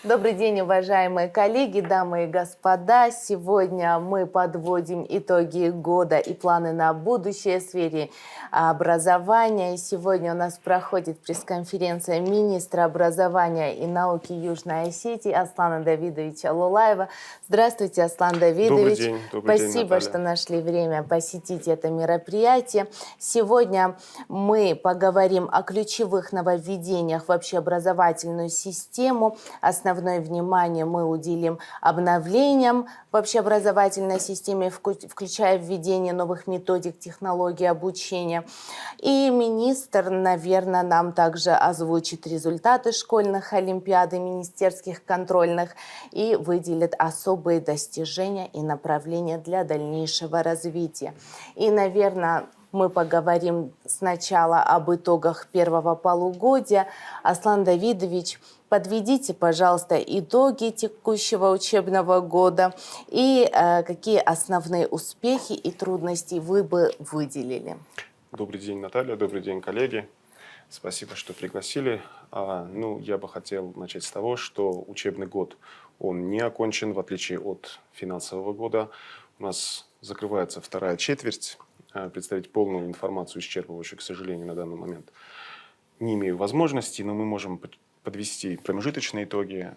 Добрый день, уважаемые коллеги, дамы и господа. Сегодня мы подводим итоги года и планы на будущее в сфере образования. И сегодня у нас проходит пресс-конференция министра образования и науки Южной Осетии Аслана Давидовича Лулаева. Здравствуйте, Аслан Давидович. Добрый день, Спасибо, Наталья. что нашли время посетить это мероприятие. Сегодня мы поговорим о ключевых нововведениях в общеобразовательную систему. Основное внимание мы уделим обновлениям в общеобразовательной системе, включая введение новых методик, технологий обучения. И министр, наверное, нам также озвучит результаты школьных олимпиад и министерских контрольных и выделит особые достижения и направления для дальнейшего развития. И, наверное, мы поговорим сначала об итогах первого полугодия. Аслан Давидович, подведите, пожалуйста, итоги текущего учебного года и какие основные успехи и трудности вы бы выделили. Добрый день, Наталья. Добрый день, коллеги. Спасибо, что пригласили. Я бы хотел начать с того, что учебный год, он не окончен, в отличие от финансового года. У нас закрывается вторая четверть. Представить полную информацию исчерпывающую, к сожалению, на данный момент не имею возможности, но мы можем подвести промежуточные итоги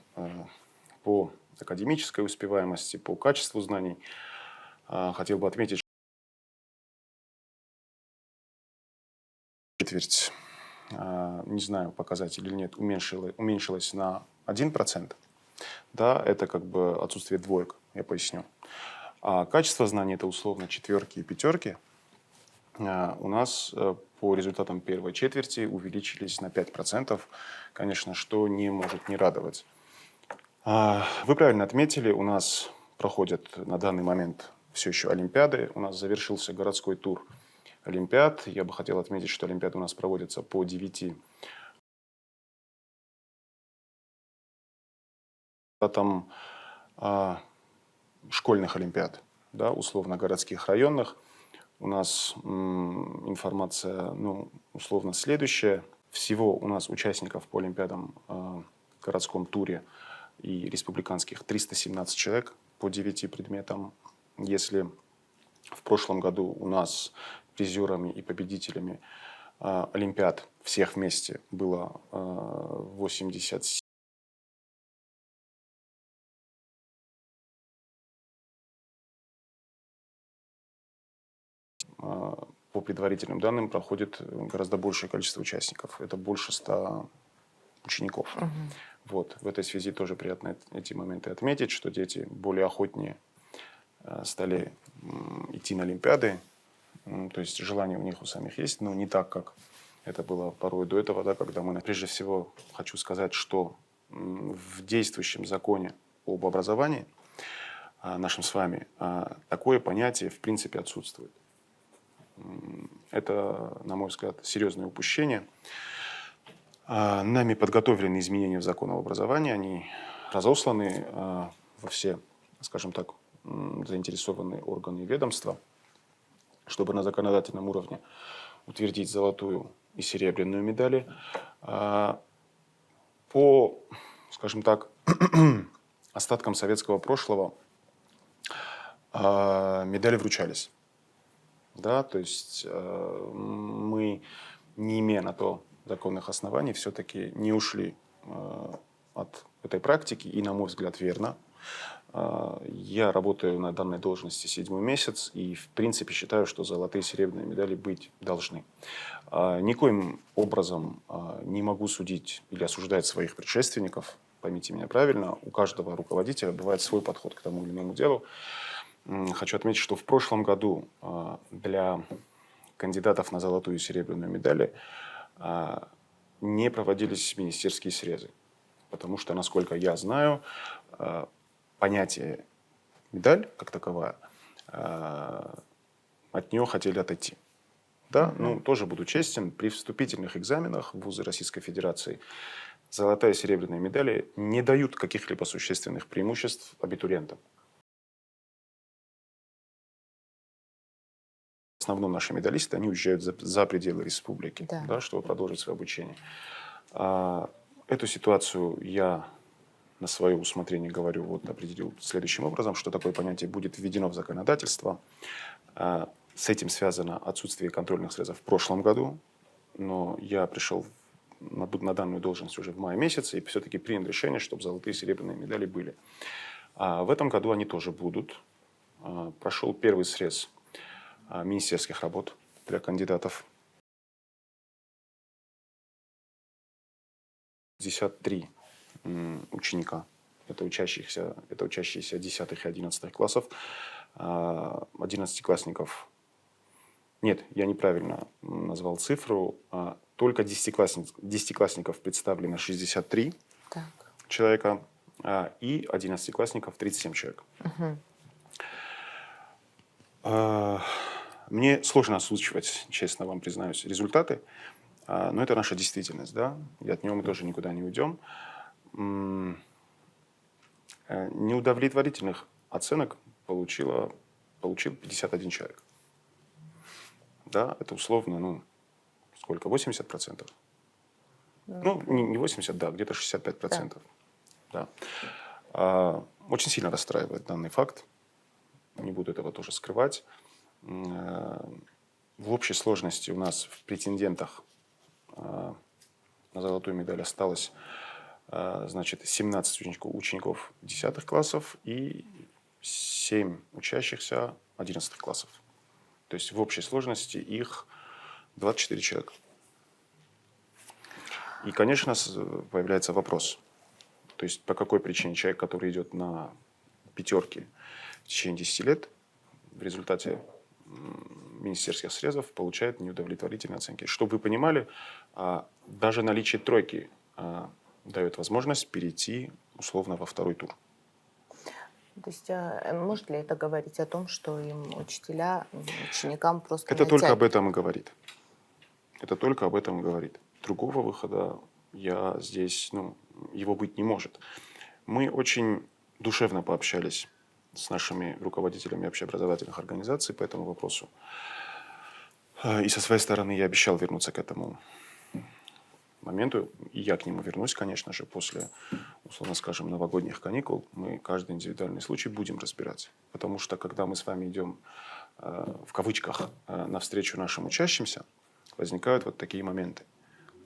по академической успеваемости, по качеству знаний. Хотел бы отметить, что четверть, не знаю, показатель или нет, уменьшилась на 1%. Да, это как бы отсутствие двоек, я поясню. А качество знаний – это условно четверки и пятерки. У нас по результатам первой четверти увеличились на 5%, конечно, что не может не радовать. Вы правильно отметили, у нас проходят на данный момент все еще олимпиады. У нас завершился городской тур олимпиад. Я бы хотел отметить, что олимпиады у нас проводятся по 9 школьных олимпиад, да, условно городских, районных. У нас информация, условно, следующая. Всего у нас участников по олимпиадам в городском туре и республиканских 317 человек по 9 предметам. Если в прошлом году у нас призерами и победителями олимпиад всех вместе было 87, по предварительным данным проходит гораздо большее количество участников. Это больше 100 учеников. Вот. В этой связи тоже приятно эти моменты отметить, что дети более охотнее стали идти на олимпиады. То есть желание у них у самих есть, но не так, как это было порой до этого, да, когда мы, прежде всего, хочу сказать, что в действующем законе об образовании нашем с вами такое понятие в принципе отсутствует. Это, на мой взгляд, серьезное упущение. Нами подготовлены изменения в закон об образовании, они разосланы во все, скажем так, заинтересованные органы и ведомства, чтобы на законодательном уровне утвердить золотую и серебряную медали. По, скажем так, остаткам советского прошлого медали вручались. Да, то есть мы, не имея на то законных оснований, все-таки не ушли от этой практики, и, на мой взгляд, верно. Я работаю на данной должности 7-й месяц, и, в принципе, считаю, что золотые и серебряные медали быть должны. Никоим образом не могу судить или осуждать своих предшественников, поймите меня правильно, у каждого руководителя бывает свой подход к тому или иному делу. Хочу отметить, что в прошлом году для кандидатов на золотую и серебряную медали не проводились министерские срезы. Потому что, насколько я знаю, понятие медаль, как таковая, от нее хотели отойти. Да, тоже буду честен, при вступительных экзаменах в вузы Российской Федерации золотая и серебряная медали не дают каких-либо существенных преимуществ абитуриентам. В основном наши медалисты, они уезжают за пределы республики, да, чтобы продолжить свое обучение. Эту ситуацию я на свое усмотрение говорю, вот определил следующим образом, что такое понятие будет введено в законодательство. С этим связано отсутствие контрольных срезов в прошлом году, но я пришел на данную должность уже в мае месяце и все-таки принял решение, чтобы золотые и серебряные медали были. А в этом году они тоже будут. Прошел первый срез министерских работ для кандидатов. 53 ученика. Это учащиеся 10 и 11 классов. 11-классников. Нет, я неправильно назвал цифру. Только 10-классников представлено 63 Так. человека и 11-классников 37 человек. Мне сложно озвучивать, честно вам признаюсь, результаты, но это наша действительность, да, и от нее мы тоже никуда не уйдем. Неудовлетворительных оценок получил 51 человек. Да, это условно, сколько, 80%? Ну, не 80, да, где-то 65%. Да. Очень сильно расстраивает данный факт. Не буду этого тоже скрывать. В общей сложности у нас в претендентах на золотую медаль осталось, значит, 17 учеников 10 классов и 7 учащихся 11 классов. То есть в общей сложности их 24 человека. И, конечно, появляется вопрос. То есть по какой причине человек, который идет на пятерки в течение 10 лет, в результате министерских срезов получает неудовлетворительные оценки. Чтобы вы понимали, даже наличие тройки дает возможность перейти условно во второй тур. То есть может ли это говорить о том, что им ученикам просто Это только об натягивают? этом и говорит. Это только об этом и говорит. Другого выхода здесь, его быть не может. Мы очень душевно пообщались с нашими руководителями общеобразовательных организаций по этому вопросу. И со своей стороны я обещал вернуться к этому моменту. И я к нему вернусь, конечно же, после, условно скажем, новогодних каникул. Мы каждый индивидуальный случай будем разбирать. Потому что, когда мы с вами идем, в кавычках, навстречу нашим учащимся, возникают вот такие моменты.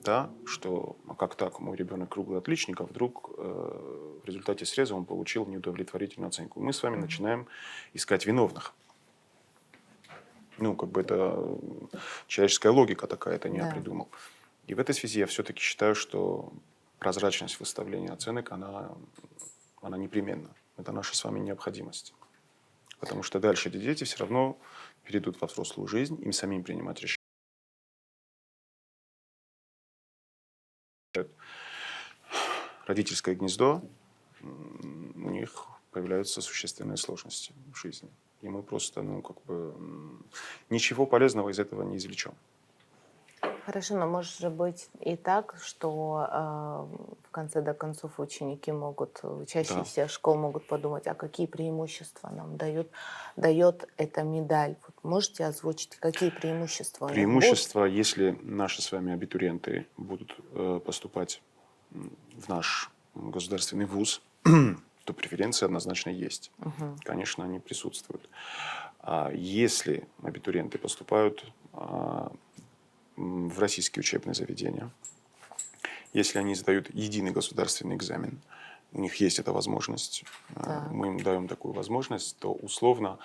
Да, что как так, мой ребенок круглый отличник, а вдруг в результате среза он получил неудовлетворительную оценку. Мы с вами начинаем искать виновных. Это человеческая логика такая, это не я придумал. И в этой связи я все-таки считаю, что прозрачность выставления оценок, она непременна. Это наша с вами необходимость. Потому что дальше эти дети все равно перейдут во взрослую жизнь, им самим принимать решения. Родительское гнездо, у них появляются существенные сложности в жизни. И мы просто, ничего полезного из этого не извлечем. Хорошо, но может же быть и так, что в конце до концов учащиеся школ могут подумать, а какие преимущества нам дает эта медаль. Вот можете озвучить, какие преимущества? Преимущества, если наши с вами абитуриенты будут поступать в наш государственный вуз, то преференции однозначно есть. Конечно, они присутствуют. А если абитуриенты поступают в российские учебные заведения, если они сдают единый государственный экзамен, у них есть эта возможность, мы им даем такую возможность, то условно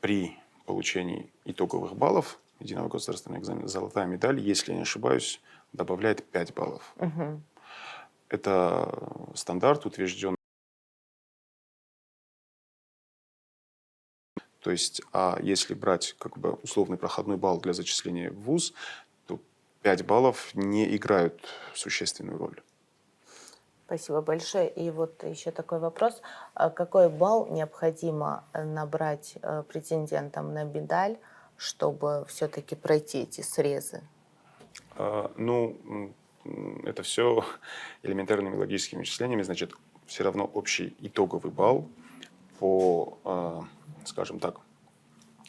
при получении итоговых баллов единого государственного экзамена золотая медаль, если я не ошибаюсь, добавляет 5 баллов. Это стандарт, утвержден. То есть, если брать условный проходной балл для зачисления в вуз, то 5 баллов не играют существенную роль. Спасибо большое. И вот еще такой вопрос. Какой балл необходимо набрать претендентам на медаль, чтобы все-таки пройти эти срезы? Это все элементарными логическими вычислениями. Значит, все равно общий итоговый балл по, скажем так,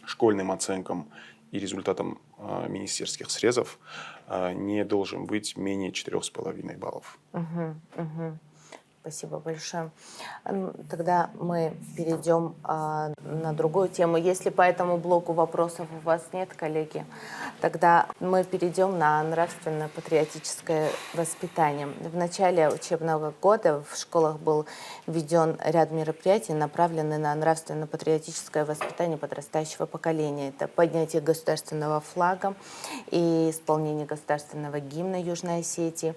школьным оценкам и результатам министерских срезов не должен быть менее 4,5 баллов. Спасибо большое. Тогда мы перейдем на другую тему. Если по этому блоку вопросов у вас нет, коллеги, тогда мы перейдем на нравственно-патриотическое воспитание. В начале учебного года в школах был введен ряд мероприятий, направленных на нравственно-патриотическое воспитание подрастающего поколения. Это поднятие государственного флага и исполнение государственного гимна Южной Осетии.